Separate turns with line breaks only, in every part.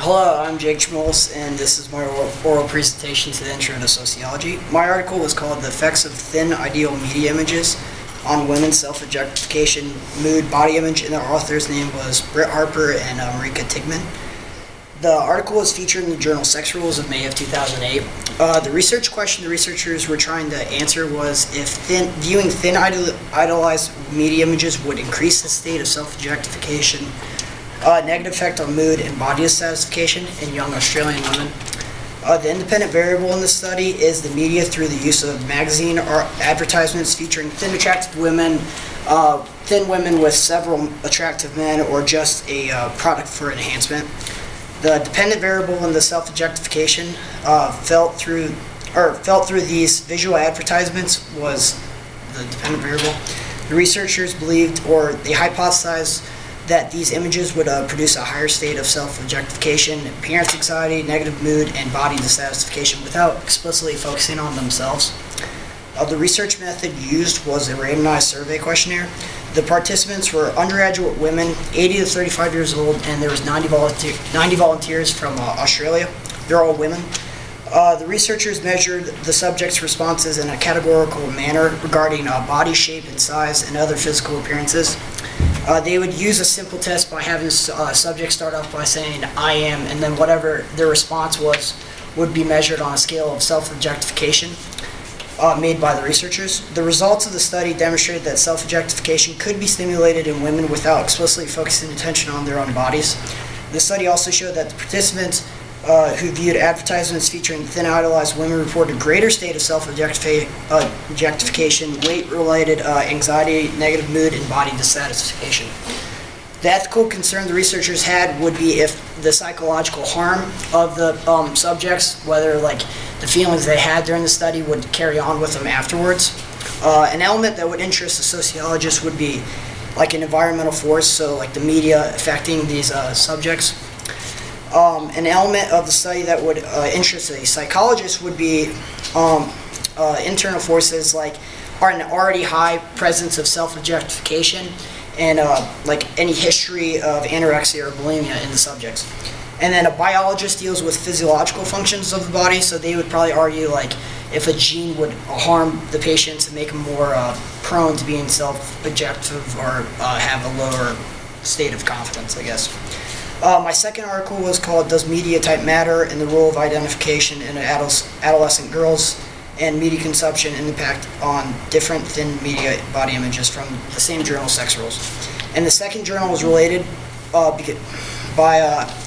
Hello, I'm Jake Schmolz, and this is my oral presentation to the Intro to Sociology. My article was called The Effects of Thin Ideal Media Images on Women's Self-Objectification, Mood, Body Image, and the author's name was Britt Harper and Marika Tigman. The article was featured in the journal Sex Rules of May of 2008. The research question the researchers were trying to answer was if viewing thin idealized media images would increase the state of self-objectification, negative effect on mood and body dissatisfaction in young Australian women. The independent variable in this study is the media through the use of magazine or advertisements featuring thin, attractive women, thin women with several attractive men, or just a product for enhancement. The dependent variable in the self-objectification felt through these visual advertisements was the dependent variable. The researchers believed, or they hypothesized, that these images would produce a higher state of self-objectification, appearance anxiety, negative mood, and body dissatisfaction without explicitly focusing on themselves. The research method used was a randomized survey questionnaire. The participants were undergraduate women, 80 to 35 years old, and there was 90 volunteers from Australia. They're all women. The researchers measured the subjects' responses in a categorical manner regarding body shape and size and other physical appearances. They would use a simple test by having subjects start off by saying, "I am," and then whatever their response was would be measured on a scale of self-objectification made by the researchers. The results of the study demonstrated that self-objectification could be stimulated in women without explicitly focusing attention on their own bodies. The study also showed that the participants who viewed advertisements featuring thin idealized women reported a greater state of self-objectification, weight-related anxiety, negative mood, and body dissatisfaction. The ethical concern the researchers had would be if the psychological harm of the subjects, whether like the feelings they had during the study would carry on with them afterwards. An element that would interest the sociologist would be like an environmental force, so like the media affecting these subjects. An element of the study that would interest a psychologist would be internal forces like an already high presence of self-objectification and like any history of anorexia or bulimia in the subjects. And then a biologist deals with physiological functions of the body, so they would probably argue like if a gene would harm the patients and make them more prone to being self-objective or have a lower state of confidence, I guess. My second article was called Does Media Type Matter and the Role of Identification in Adolescent Girls and Media Consumption and Impact on Different Thin Media Body Images from the same journal, Sex Rules. And the second journal was related by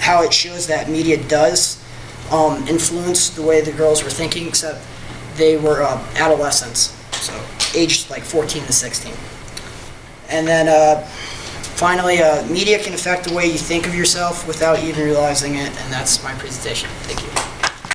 how it shows that media does influence the way the girls were thinking, except they were adolescents, so aged like 14 to 16. And then finally, media can affect the way you think of yourself without even realizing it, and that's my presentation. Thank you.